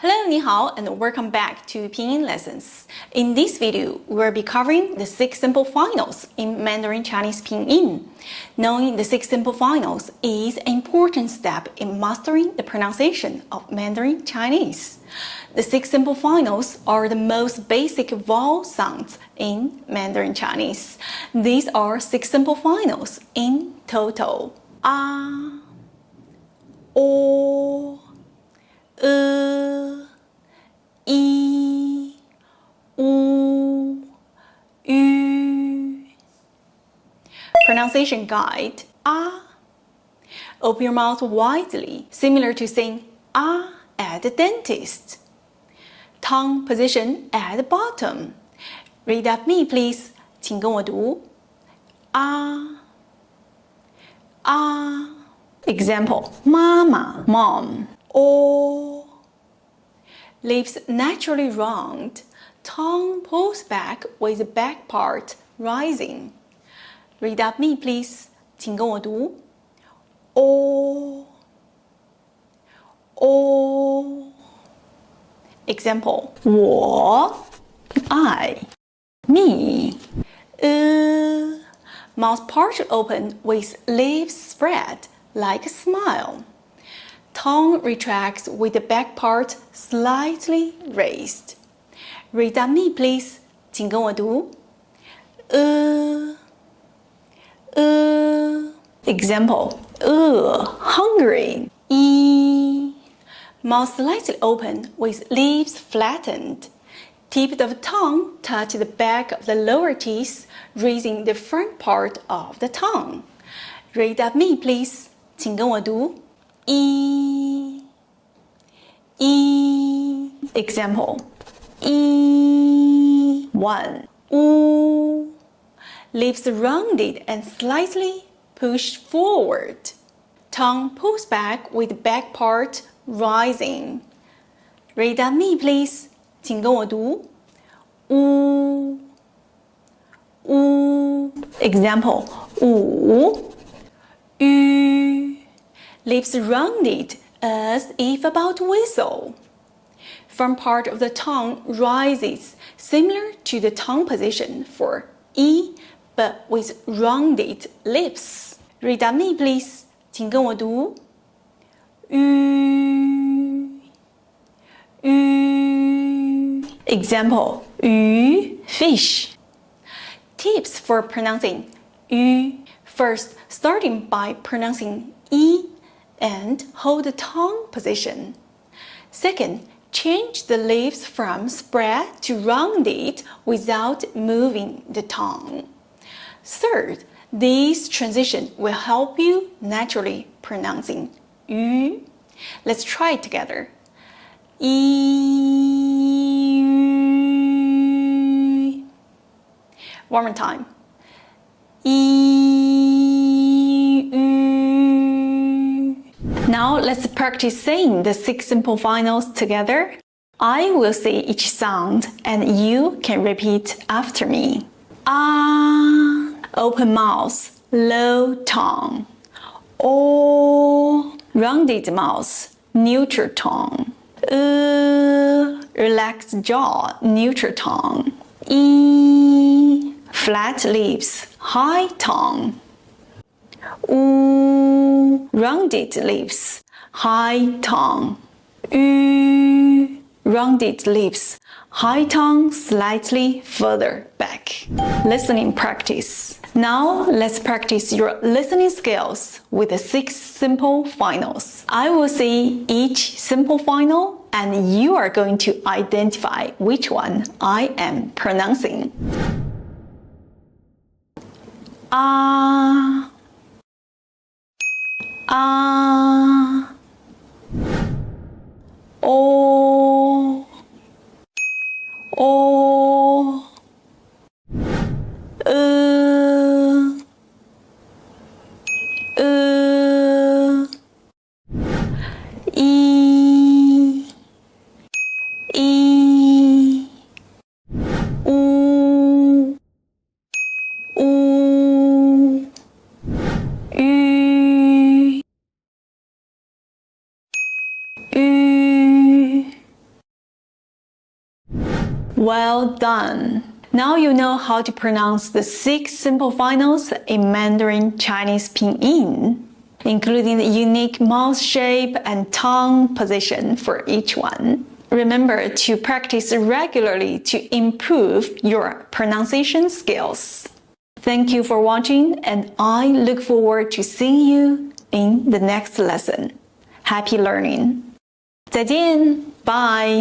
Hello, 你好, and welcome back to Pinyin lessons. In this video, we'll be covering the 6 simple finals in Mandarin Chinese Pinyin. Knowing the 6 simple finals is an important step in mastering the pronunciation of Mandarin Chinese. The 6 simple finals are the most basic vowel sounds in Mandarin Chinese. These are 6 simple finals in total. A, O, I, U, Ü. Pronunciation guide. A. Open your mouth widely, similar to saying ah at the dentist. Tongue position at the bottom. Read after me, please. 请跟我读 啊 啊 Example: Mama, mom. O. Lips naturally round. Tongue pulls back with the back part rising. Read after me, please. 请跟我读 O. O. Example: 我 I. Me. Mouth partially open with lips spread like a smile. Tongue retracts with the back part slightly raised. Read after me, please. 请跟我读 Example: hungry. E. Mouth slightly open with lips flattened. Tip of the tongue touch the back of the lower teeth, raising the front part of the tongue. Read after me, please. 请跟我读 E. E. Example: E. 1. U. Lips rounded and slightly pushed forward. Tongue pulls back with the back part rising. Read after me, please. 请跟我读 U. U. Example: 5. Ü. Lips rounded as if about to whistle. Front part of the tongue rises, similar to the tongue position for E, but with rounded lips. Read after me, please. 请跟我读 Ü. Ü. Example: 鱼 fish. Tips for pronouncing Ü. First, starting by pronouncing E and hold the tongue position. Second, change the lips from spread to rounded without moving the tongue. Third, this transition will help you naturally pronouncing Ü. Let's try it together. E. One more time. E. Now let's practice saying the 6 simple finals together. I will say each sound and you can repeat after me. Ah, open mouth, low tongue. O, rounded mouth, neutral tongue. Relaxed jaw, neutral tongue. E, flat lips, high tongue. U, rounded lips, high tongue. Ü, rounded lips, high tongue slightly further back. Listening practice. Now let's practice your listening skills with the 6 simple finals. I will say each simple final and you are going to identify which one I am pronouncing. Ah. Ah. O. O. E. E. U. U. Ü. Ü. Well done! Now you know how to pronounce the 6 simple finals in Mandarin Chinese Pinyin, including the unique mouth shape and tongue position for each one. Remember to practice regularly to improve your pronunciation skills. Thank you for watching, and I look forward to seeing you in the next lesson. Happy learning! 再见 Bye!